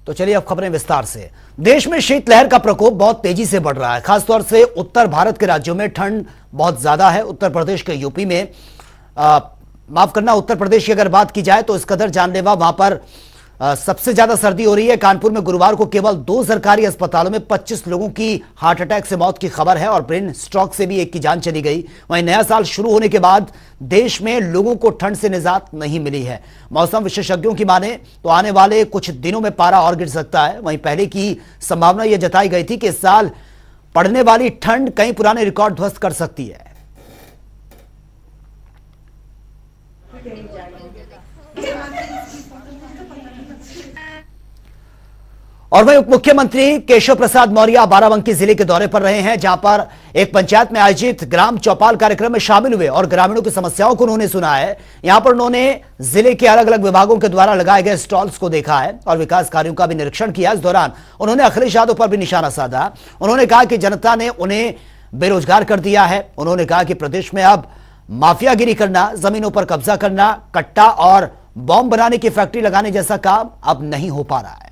तो चलिए अब खबरें विस्तार से। देश में शीतलहर का प्रकोप बहुत तेजी से बढ़ रहा है। खासतौर से उत्तर भारत के राज्यों में ठंड बहुत ज्यादा है। उत्तर प्रदेश के यूपी में माफ करना, उत्तर प्रदेश की अगर बात की जाए तो इस कदर जानलेवा वहां पर सबसे ज्यादा सर्दी हो रही है। कानपुर में गुरुवार को केवल 2 सरकारी अस्पतालों में 25 लोगों की हार्ट अटैक से मौत की खबर है और ब्रेन स्ट्रोक से भी एक की जान चली गई। वहीं नया साल शुरू होने के बाद देश में लोगों को ठंड से निजात नहीं मिली है। मौसम विशेषज्ञों की माने तो आने वाले कुछ दिनों में पारा और गिर सकता है। वहीं पहले की संभावना यह जताई गई थी कि इस साल पड़ने वाली ठंड कई पुराने रिकॉर्ड ध्वस्त कर सकती है। और वहीं उप मुख्यमंत्री केशव प्रसाद मौर्य बाराबंकी जिले के दौरे पर रहे हैं, जहां पर एक पंचायत में आयोजित ग्राम चौपाल कार्यक्रम में शामिल हुए और ग्रामीणों की समस्याओं को उन्होंने सुना है। यहां पर उन्होंने जिले के अलग अलग विभागों के द्वारा लगाए गए स्टॉल्स को देखा है और विकास कार्यों का भी निरीक्षण किया। इस दौरान उन्होंने अखिलेश यादव पर भी निशाना साधा। उन्होंने कहा कि जनता ने उन्हें बेरोजगार कर दिया है। उन्होंने कहा कि प्रदेश में अब माफियागिरी करना, जमीनों पर कब्जा करना, कट्टा और बॉम्ब बनाने की फैक्ट्री लगाने जैसा काम अब नहीं हो पा रहा है।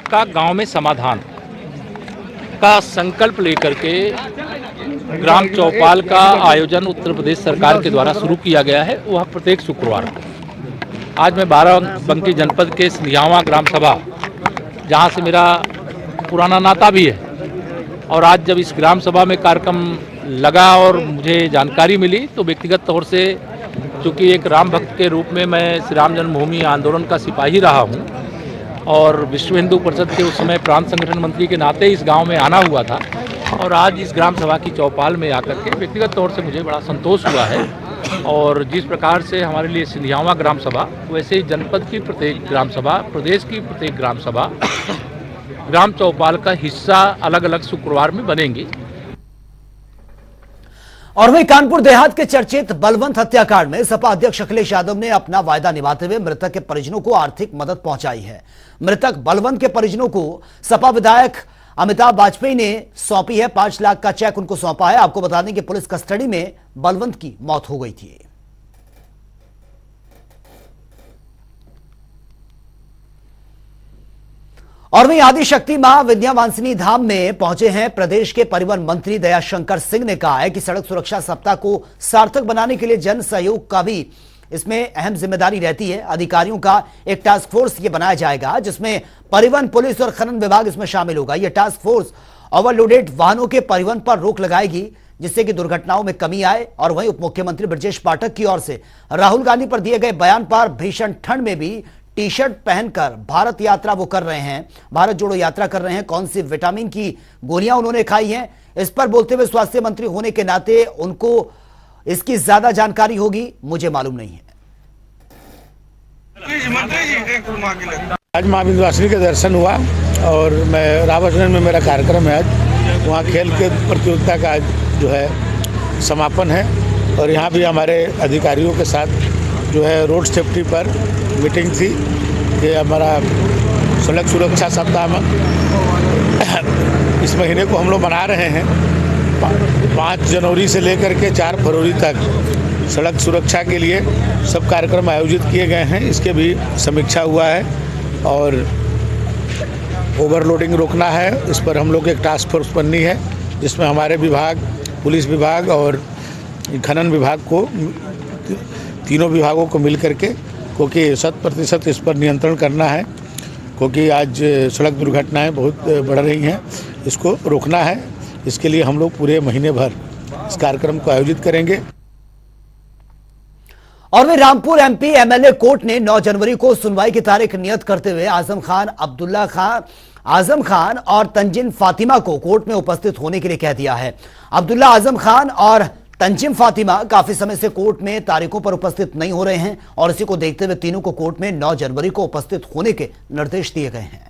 का गांव में समाधान का संकल्प लेकर के ग्राम चौपाल का आयोजन उत्तर प्रदेश सरकार के द्वारा शुरू किया गया है। वह प्रत्येक शुक्रवार। आज मैं बाराबंकी जनपद के सिंधियावा ग्राम सभा, जहां से मेरा पुराना नाता भी है, और आज जब इस ग्राम सभा में कार्यक्रम लगा और मुझे जानकारी मिली तो व्यक्तिगत तौर से, चूँकि एक राम भक्त के रूप में मैं श्री राम जन्मभूमि आंदोलन का सिपाही रहा हूँ और विश्व हिंदू परिषद के उस समय प्रांत संगठन मंत्री के नाते इस गांव में आना हुआ था, और आज इस ग्राम सभा की चौपाल में आकर के व्यक्तिगत तौर से मुझे बड़ा संतोष हुआ है। और जिस प्रकार से हमारे लिए सिंधियावा ग्राम सभा, वैसे ही जनपद की प्रत्येक ग्राम सभा, प्रदेश की प्रत्येक ग्राम सभा ग्राम चौपाल का हिस्सा अलग अलग शुक्रवार में बनेंगी। और वहीं कानपुर देहात के चर्चित बलवंत हत्याकांड में सपा अध्यक्ष अखिलेश यादव ने अपना वायदा निभाते हुए मृतक के परिजनों को आर्थिक मदद पहुंचाई है। मृतक बलवंत के परिजनों को सपा विधायक अमिताभ वाजपेयी ने सौंपी है। 5 लाख का चेक उनको सौंपा है। आपको बता दें कि पुलिस कस्टडी में बलवंत की मौत हो गई थी। और वहीं आदिशक्ति मां विंध्यवासिनी धाम में पहुंचे हैं प्रदेश के परिवहन मंत्री दयाशंकर सिंह ने कहा है कि सड़क सुरक्षा सप्ताह को सार्थक बनाने के लिए जन सहयोग का भी इसमें अहम जिम्मेदारी रहती है। अधिकारियों का एक टास्क फोर्स ये बनाया जाएगा, जिसमें परिवहन, पुलिस और खनन विभाग इसमें शामिल होगा। यह टास्क फोर्स ओवरलोडेड वाहनों के परिवहन पर रोक लगाएगी, जिससे कि दुर्घटनाओं में कमी आए। और वहीं उप मुख्यमंत्री ब्रजेश पाठक की ओर से राहुल गांधी पर दिए गए बयान पर भीषण ठंड में भी टी शर्ट पहनकर भारत यात्रा वो कर रहे हैं, भारत जोड़ो यात्रा कर रहे हैं। कौन सी विटामिन की गोलियां उन्होंने खाई हैं, इस पर बोलते हुए स्वास्थ्य मंत्री होने के नाते उनको इसकी ज्यादा जानकारी होगी, मुझे मालूम नहीं है। आज मां विंध्यवासिनी के दर्शन हुआ और मैं रावतगंज में मेरा कार्यक्रम है। आज वहाँ खेल के प्रतियोगिता का जो है समापन है और यहाँ भी हमारे अधिकारियों के साथ जो है रोड सेफ्टी पर मीटिंग थी। ये हमारा सड़क सुरक्षा सप्ताह में इस महीने को हम लोग मना रहे हैं। 5 जनवरी से लेकर के 4 फरवरी तक सड़क सुरक्षा के लिए सब कार्यक्रम आयोजित किए गए हैं। इसके भी समीक्षा हुआ है और ओवरलोडिंग रोकना है, इस पर हम लोग एक टास्क फोर्स बननी है, जिसमें हमारे विभाग, पुलिस विभाग और खनन विभाग को, तीनों विभागों को मिल करके, क्योंकि 100% इस पर नियंत्रण करना है, क्योंकि आज सड़क दुर्घटनाएं बहुत बढ़ रही हैं, इसको रोकना है। इसके लिए हम लोग पूरे महीने भर इस कार्यक्रम को आयोजित करेंगे। और वे रामपुर एमपी एमएलए कोर्ट ने 9 जनवरी को सुनवाई की तारीख नियत करते हुए आजम खान और तंजीम फातिमा को कोर्ट में उपस्थित होने के लिए कह दिया है। अब्दुल्ला आजम खान और तंजीम फातिमा काफी समय से कोर्ट में तारीखों पर उपस्थित नहीं हो रहे हैं और इसी को देखते हुए तीनों को कोर्ट में 9 जनवरी को उपस्थित होने के निर्देश दिए गए हैं।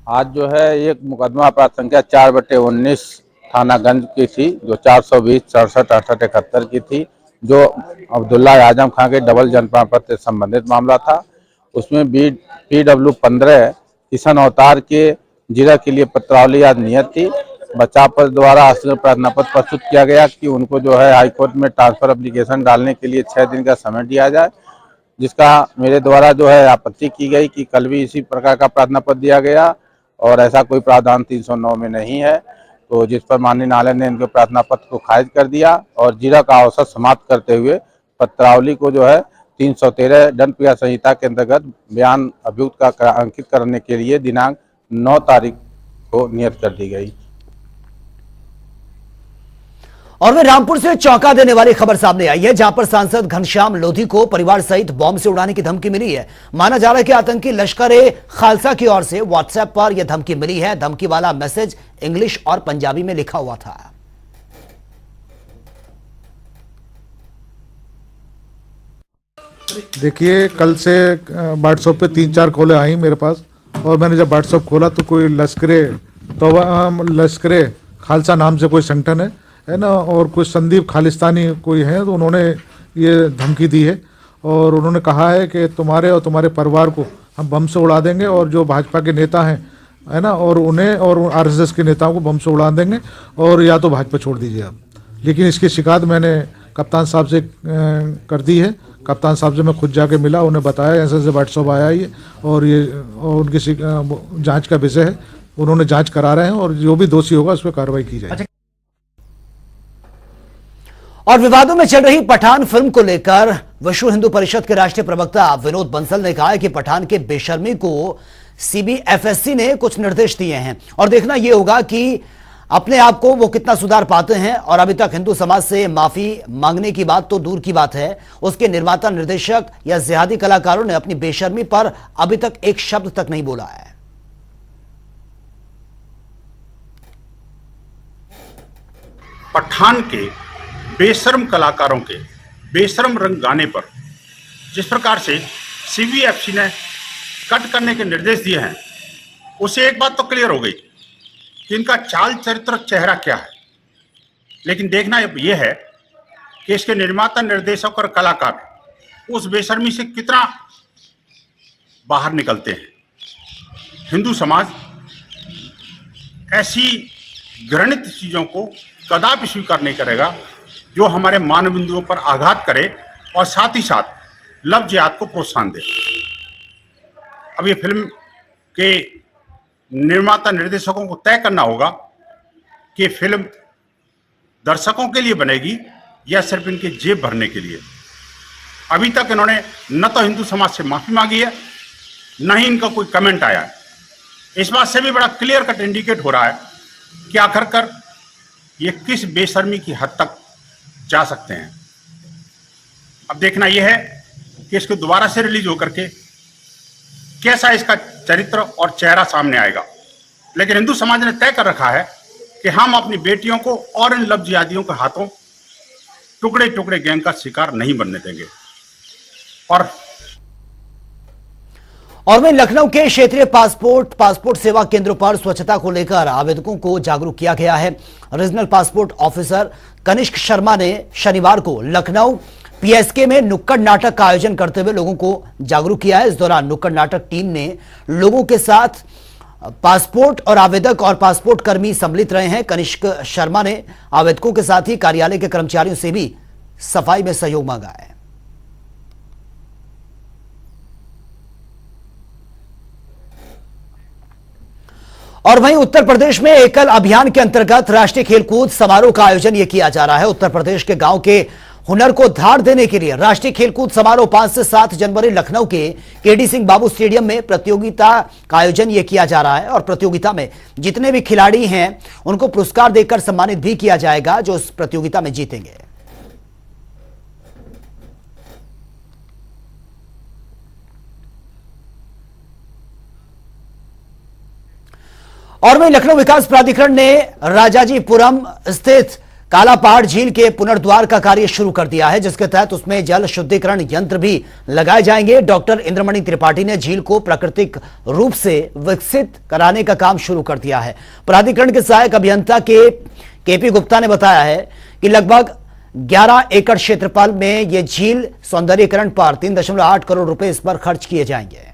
आज जो है एक मुकदमा अपराध संख्या 4/19 थानागंज की थी, जो 420 67 68 71 की थी, जो अब्दुल्ला आजम खान के डबल जनप्रमाण पत्र से संबंधित मामला था। उसमें PW 15 किशन अवतार के जीरा के लिए पत्रावली आज नियत थी। बचाव पक्ष द्वारा हस्तगत प्रार्थना पत्र प्रस्तुत किया गया कि उनको जो है हाईकोर्ट में ट्रांसफर एप्लीकेशन डालने के लिए 6 दिन का समय दिया जाए, जिसका मेरे द्वारा जो है आपत्ति की गई कि कल भी इसी प्रकार का प्रार्थना पत्र दिया गया और ऐसा कोई प्रावधान 309 में नहीं है। तो जिस पर माननीय न्यायालय ने इनके प्रार्थना पत्र को खारिज कर दिया और जीरा का अवसर समाप्त करते हुए पत्रावली को जो है 313 दंड क्रिया संहिता के अंतर्गत बयान अभियुक्त का अंकित करने के लिए दिनांक 9 तारीख को नियत कर दी गई। और वे रामपुर से चौंका देने वाली खबर सामने आई है, जहां पर सांसद घनश्याम लोधी को परिवार सहित बॉम्ब से उड़ाने की धमकी मिली है। माना जा रहा है कि आतंकी लश्कर-ए-खालसा की ओर से व्हाट्सएप पर यह धमकी मिली है। धमकी वाला मैसेज इंग्लिश और पंजाबी में लिखा हुआ था। देखिए, कल से व्हाट्सएप पे 3-4 कॉलें आई मेरे पास और मैंने जब व्हाट्सएप खोला तो कोई लश्कर खालसा नाम से कोई संगठन है ना, और कुछ संदीप खालिस्तानी कोई है, तो उन्होंने ये धमकी दी है और उन्होंने कहा है कि तुम्हारे और तुम्हारे परिवार को हम बम से उड़ा देंगे और जो भाजपा के नेता हैं है ना, और उन्हें और आरएसएस के नेताओं को बम से उड़ा देंगे और या तो भाजपा छोड़ दीजिए आप। लेकिन इसकी शिकायत मैंने कप्तान साहब से कर दी है। कप्तान साहब से मैं खुद जाके मिला, उन्हें बताया ऐसे ऐसे व्हाट्सएप आया ये और उनकी जांच का विषय है। उन्होंने जांच करा रहे हैं और जो भी दोषी होगा उस पर कार्रवाई की जाएगी। और विवादों में चल रही पठान फिल्म को लेकर विश्व हिंदू परिषद के राष्ट्रीय प्रवक्ता विनोद बंसल ने कहा है कि पठान के बेशर्मी को सीबीएफएससी ने कुछ निर्देश दिए हैं और देखना यह होगा कि अपने आप को वो कितना सुधार पाते हैं। और अभी तक हिंदू समाज से माफी मांगने की बात तो दूर की बात है, उसके निर्माता, निर्देशक या जिहादी कलाकारों ने अपनी बेशर्मी पर अभी तक एक शब्द तक नहीं बोला है। पठान के बेशर्म कलाकारों के बेशर्म रंग गाने पर जिस प्रकार से सीबीएफसी ने कट करने के निर्देश दिए हैं, उसे एक बात तो क्लियर हो गई कि इनका चाल चरित्र चेहरा क्या है। लेकिन देखना यह है कि इसके निर्माता, निर्देशक और कलाकार उस बेशर्मी से कितना बाहर निकलते हैं। हिंदू समाज ऐसी घृणित चीजों को कदापि स्वीकार नहीं करेगा जो हमारे मानव बिंदुओं पर आघात करे और साथ ही साथ लव जिहाद को प्रोत्साहन दे। अब ये फिल्म के निर्माता, निर्देशकों को तय करना होगा कि फिल्म दर्शकों के लिए बनेगी या सिर्फ इनकी जेब भरने के लिए। अभी तक इन्होंने न तो हिंदू समाज से माफी मांगी है, न ही इनका कोई कमेंट आया है। इस बात से भी बड़ा क्लियर कट इंडिकेट हो रहा है कि आखिरकार ये किस बेशर्मी की हद तक जा सकते हैं। अब देखना यह है कि इसको दोबारा से रिलीज होकर के कैसा इसका चरित्र और चेहरा सामने आएगा। लेकिन हिंदू समाज ने तय कर रखा है कि हम अपनी बेटियों को और इन लव जिहादियों के हाथों टुकड़े टुकड़े गैंग का शिकार नहीं बनने देंगे। और वहीं लखनऊ के क्षेत्रीय पासपोर्ट सेवा केंद्रों पर स्वच्छता को लेकर आवेदकों को जागरूक किया गया है। Regional passport officer Kanishk Sharma ने शनिवार को लखनऊ पीएसके में नुक्कड़ नाटक का आयोजन करते हुए लोगों को जागरूक किया है। इस दौरान नुक्कड़ नाटक टीम ने लोगों के साथ पासपोर्ट और आवेदक और पासपोर्ट कर्मी सम्मिलित रहे हैं। कनिष्क शर्मा ने आवेदकों के साथ ही कार्यालय के कर्मचारियों से भी सफाई में सहयोग मांगा है। और वहीं उत्तर प्रदेश में एकल अभियान के अंतर्गत राष्ट्रीय खेलकूद समारोह का आयोजन यह किया जा रहा है। उत्तर प्रदेश के गांव के हुनर को धार देने के लिए राष्ट्रीय खेलकूद समारोह 5 से 7 जनवरी लखनऊ के केडी सिंह बाबू स्टेडियम में प्रतियोगिता का आयोजन यह किया जा रहा है। और प्रतियोगिता में जितने भी खिलाड़ी हैं उनको पुरस्कार देकर सम्मानित भी किया जाएगा जो इस प्रतियोगिता में जीतेंगे। और वहीं लखनऊ विकास प्राधिकरण ने राजाजीपुरम स्थित काला पहाड़ झील के पुनर्द्वार का कार्य शुरू कर दिया है, जिसके तहत उसमें जल शुद्धिकरण यंत्र भी लगाए जाएंगे। डॉक्टर इंद्रमणि त्रिपाठी ने झील को प्राकृतिक रूप से विकसित कराने का काम शुरू कर दिया है। प्राधिकरण के सहायक अभियंता केपी गुप्ता ने बताया है कि लगभग 11 एकड़ क्षेत्रफल में यह झील सौंदर्यीकरण पर 3.8 करोड़ रुपए इस पर खर्च किए जाएंगे।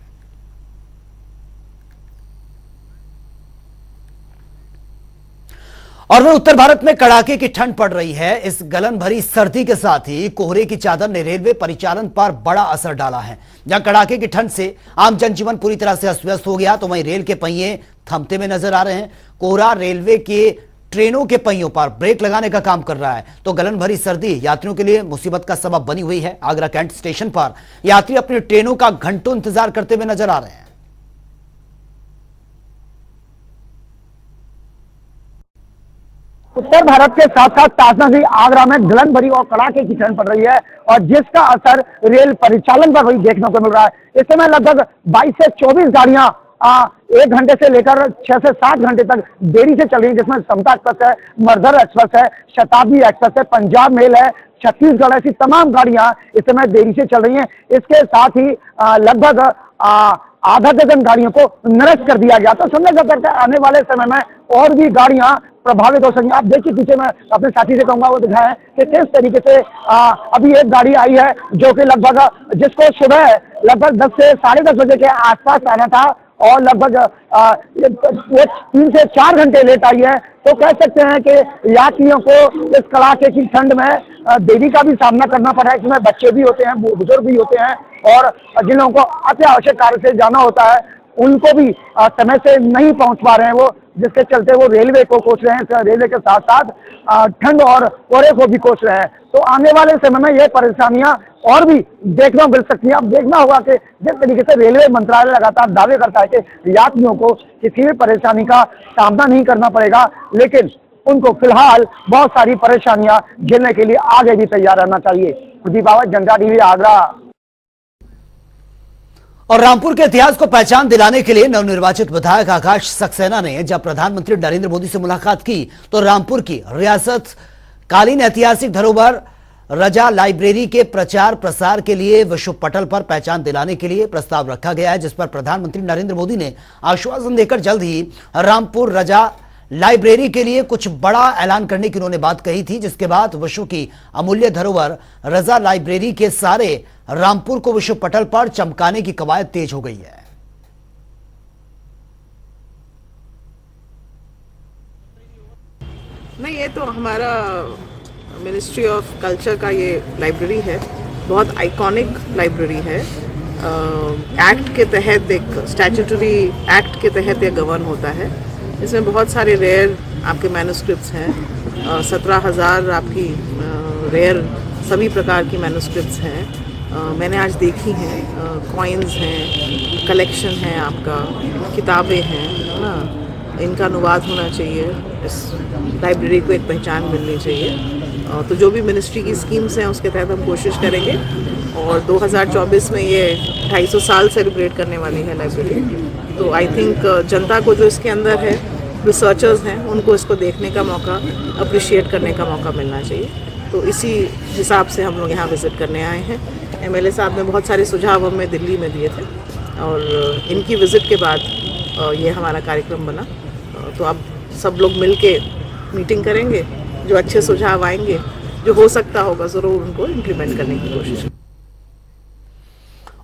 और वह उत्तर भारत में कड़ाके की ठंड पड़ रही है। इस गलन भरी सर्दी के साथ ही कोहरे की चादर ने रेलवे परिचालन पर बड़ा असर डाला है। जहां कड़ाके की ठंड से आम जनजीवन पूरी तरह से अस्त व्यस्त हो गया, तो वहीं रेल के पहिए थमते हुए नजर आ रहे हैं। कोहरा रेलवे के ट्रेनों के पहियों पर ब्रेक लगाने का काम कर रहा है, तो गलन भरी सर्दी यात्रियों के लिए मुसीबत का सबब बनी हुई है। आगरा कैंट स्टेशन पर यात्री अपनी ट्रेनों का घंटों इंतजार करते हुए नजर आ रहे हैं। उत्तर भारत के साथ साथ ताजनगरी आगरा में गलन भरी और कड़ाके की ठंड पड़ रही है और जिसका असर रेल परिचालन पर भी देखने को मिल रहा है। इस समय लगभग 22 से 24 गाड़ियां 1 घंटे से लेकर 6 से 7 घंटे तक देरी से चल रही है, जिसमें समता एक्सप्रेस है, मर्दर एक्सप्रेस है, शताब्दी एक्सप्रेस है, पंजाब मेल है, छत्तीसगढ़, ऐसी तमाम गाड़ियां इस समय देरी से चल रही हैं। इसके साथ ही लगभग आधा दर्जन गाड़ियों को निरस्त कर दिया गया। तो समझ सकते हैं आने वाले समय में और भी गाड़ियां प्रभावित हो सकती। आप देखिए पीछे मैं अपने साथी से कहूंगा वो दिखाएं कि किस तरीके से अभी एक गाड़ी आई है जो कि लगभग जिसको सुबह लगभग 10 से 10:30 बजे के आसपास आना था और लगभग 3 से 4 घंटे लेट आई है। तो कह सकते हैं कि यात्रियों को इस कड़ाके की ठंड में देरी का भी सामना करना पड़ा है। इसमें बच्चे भी होते हैं, बुजुर्ग भी होते हैं और जिन लोगों को अति आवश्यक कार्य से जाना होता है उनको भी समय से नहीं पहुंच पा रहे हैं वो, जिसके चलते वो रेलवे को कोस रहे हैं। रेलवे के साथ साथ ठंड और कोहरे को भी कोस रहे हैं। तो आने वाले समय में ये परेशानियां और भी देखने को मिल सकती है। अब देखना होगा कि जिस तरीके से रेलवे मंत्रालय लगातार दावे करता है कि यात्रियों को किसी भी परेशानी का सामना नहीं करना पड़ेगा, लेकिन उनको फिलहाल बहुत सारी परेशानियां झेलने के लिए आगे भी तैयार रहना चाहिए। दीपावत, जनता टीवी, आगरा। और रामपुर के इतिहास को पहचान दिलाने के लिए नवनिर्वाचित विधायक आकाश सक्सेना ने जब प्रधानमंत्री नरेंद्र मोदी से मुलाकात की तो रामपुर की रियासत कालीन ऐतिहासिक धरोहर रजा लाइब्रेरी के प्रचार प्रसार के लिए विश्व पटल पर पहचान दिलाने के लिए प्रस्ताव रखा गया है, जिस पर प्रधानमंत्री नरेंद्र मोदी ने आश्वासन देकर जल्द ही रामपुर रजा लाइब्रेरी के लिए कुछ बड़ा ऐलान करने की उन्होंने बात कही थी, जिसके बाद विश्व की अमूल्य धरोहर रजा लाइब्रेरी के सारे रामपुर को विश्व पटल पर चमकाने की कवायद तेज हो गई है। नहीं, ये तो हमारा मिनिस्ट्री ऑफ कल्चर का ये लाइब्रेरी है, बहुत आइकॉनिक लाइब्रेरी है। एक्ट के तहत, एक स्टैट्यूटरी एक्ट के तहत ये गवर्न होता है। इसमें बहुत सारे रेयर आपके मैन्युस्क्रिप्ट्स हैं, 17,000 आपकी रेयर सभी प्रकार की मैन्युस्क्रिप्ट्स हैं। मैंने आज देखी हैं, कॉइन्स हैं, कलेक्शन है, आपका किताबें हैं, है ना। इनका अनुवाद होना चाहिए, इस लाइब्रेरी को एक पहचान मिलनी चाहिए। तो जो भी मिनिस्ट्री की स्कीम्स हैं उसके तहत हम कोशिश करेंगे और 2024 में ये 250 साल सेलिब्रेट करने वाली है लाइब्रेरी। तो आई थिंक जनता को जो इसके अंदर है, रिसर्चर्स हैं, उनको इसको देखने का मौका, अप्रिशिएट करने का मौका मिलना चाहिए। तो इसी हिसाब से हम लोग यहाँ विज़िट करने आए हैं। एमएलए साहब ने बहुत सारे सुझाव हमें दिल्ली में दिए थे और इनकी विज़िट के बाद ये हमारा कार्यक्रम बना। तो अब सब लोग मिल के मीटिंग करेंगे, जो अच्छे सुझाव आएंगे, जो हो सकता होगा ज़रूर उनको इम्प्लीमेंट करने की कोशिश।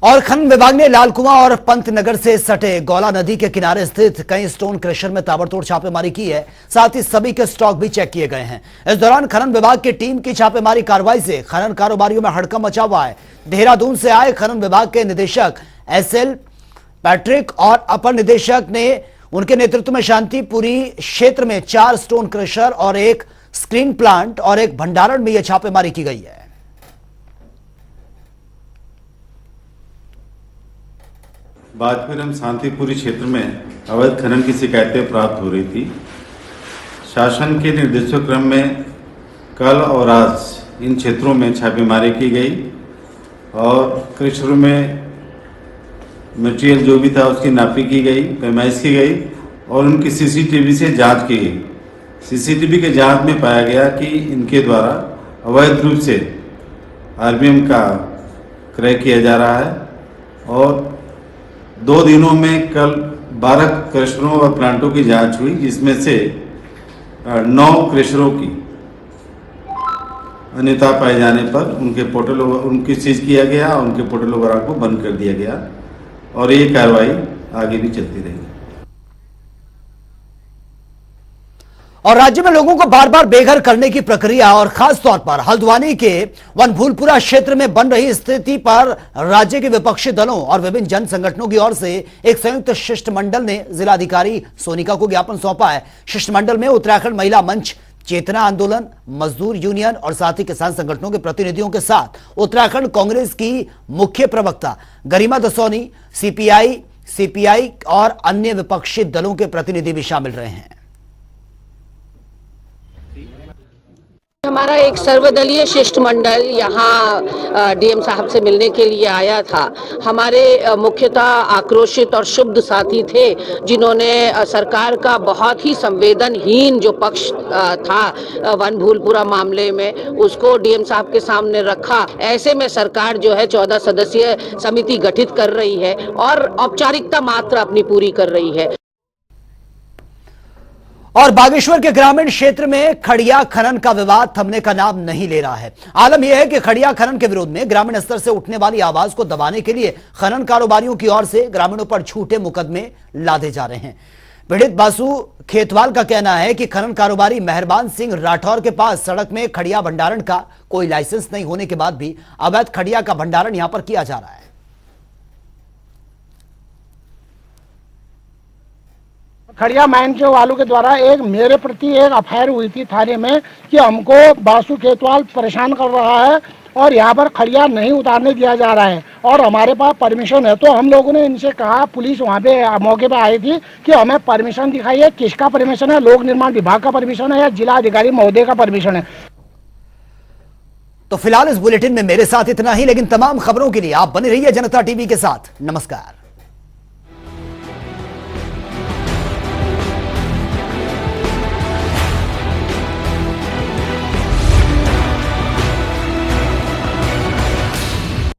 और खनन विभाग ने लाल कुआं और पंतनगर से सटे गौला नदी के किनारे स्थित कई स्टोन क्रशर में ताबड़तोड़ छापेमारी की है, साथ ही सभी के स्टॉक भी चेक किए गए हैं। इस दौरान खनन विभाग की टीम की छापेमारी कार्रवाई से खनन कारोबारियों में हड़कंप मचा हुआ है। देहरादून से आए खनन विभाग के निदेशक एसएल पैट्रिक और अपर निदेशक ने उनके नेतृत्व में शांतिपुरी क्षेत्र में 4 स्टोन क्रशर और 1 स्क्रीन प्लांट और 1 भंडारण में यह छापेमारी की गई है। बाजपुरम शांतिपुरी क्षेत्र में अवैध खनन की शिकायतें प्राप्त हो रही थी। शासन के निर्देशों क्रम में कल और आज इन क्षेत्रों में छापेमारी की गई और क्रशरों में मटेरियल जो भी था उसकी नापी की गई, पैमाइश की गई और उनकी सीसीटीवी से जांच की गई। सीसीटीवी के जांच में पाया गया कि इनके द्वारा अवैध रूप से आरबीएम का क्रय किया जा रहा है और 2 दिनों में कल 12 क्रशरों और प्लांटों की जांच हुई, जिसमें से 9 क्रशरों की अनियमितता पाए जाने पर उनकी सीज किया गया, उनके पोर्टल वगैरह को बंद कर दिया गया और ये कार्रवाई आगे भी चलती रहेगी। और राज्य में लोगों को बार बार बेघर करने की प्रक्रिया और खास तौर पर हल्द्वानी के वनभूलपुरा क्षेत्र में बन रही स्थिति पर राज्य के विपक्षी दलों और विभिन्न जन संगठनों की ओर से एक संयुक्त शिष्टमंडल ने जिलाधिकारी सोनिका को ज्ञापन सौंपा है। शिष्टमंडल में उत्तराखंड महिला मंच, चेतना आंदोलन, मजदूर यूनियन और साथ ही किसान संगठनों के प्रतिनिधियों के साथ उत्तराखंड कांग्रेस की मुख्य प्रवक्ता गरिमा दसौनी, सीपीआई और अन्य विपक्षी दलों के प्रतिनिधि भी शामिल रहे हैं। हमारा एक सर्वदलीय शिष्टमंडल यहाँ डीएम साहब से मिलने के लिए आया था। हमारे मुख्यतः आक्रोशित और शुद्ध साथी थे जिन्होंने सरकार का बहुत ही संवेदनहीन जो पक्ष था वनभूलपुरा मामले में उसको डीएम साहब के सामने रखा। ऐसे में सरकार जो है 14 सदस्यीय समिति गठित कर रही है और औपचारिकता मात्र अपनी पूरी कर रही है। और बागेश्वर के ग्रामीण क्षेत्र में खड़िया खनन का विवाद थमने का नाम नहीं ले रहा है। आलम यह है कि खड़िया खनन के विरोध में ग्रामीण स्तर से उठने वाली आवाज को दबाने के लिए खनन कारोबारियों की ओर से ग्रामीणों पर झूठे मुकदमे लादे जा रहे हैं। पीड़ित बासु खेतवाल का कहना है कि खनन कारोबारी मेहरबान सिंह राठौर के पास सड़क में खड़िया भंडारण का कोई लाइसेंस नहीं होने के बाद भी अवैध खड़िया का भंडारण यहां पर किया जा रहा है। खड़िया माइन के वालों के द्वारा एक मेरे प्रति एक एफआईआर हुई थी थाने में कि हमको बासु खेतवाल परेशान कर रहा है और यहाँ पर खड़िया नहीं उतारने दिया जा रहा है और हमारे पास परमिशन है। तो हम लोगों ने इनसे कहा, पुलिस वहाँ पे मौके पे आई थी कि हमें परमिशन दिखाइए, किसका परमिशन है, लोक निर्माण विभाग का परमिशन है या जिला अधिकारी महोदय का परमिशन है। तो फिलहाल इस बुलेटिन में मेरे साथ इतना ही, लेकिन तमाम खबरों के लिए आप बने रहिए जनता टीवी के साथ। नमस्कार।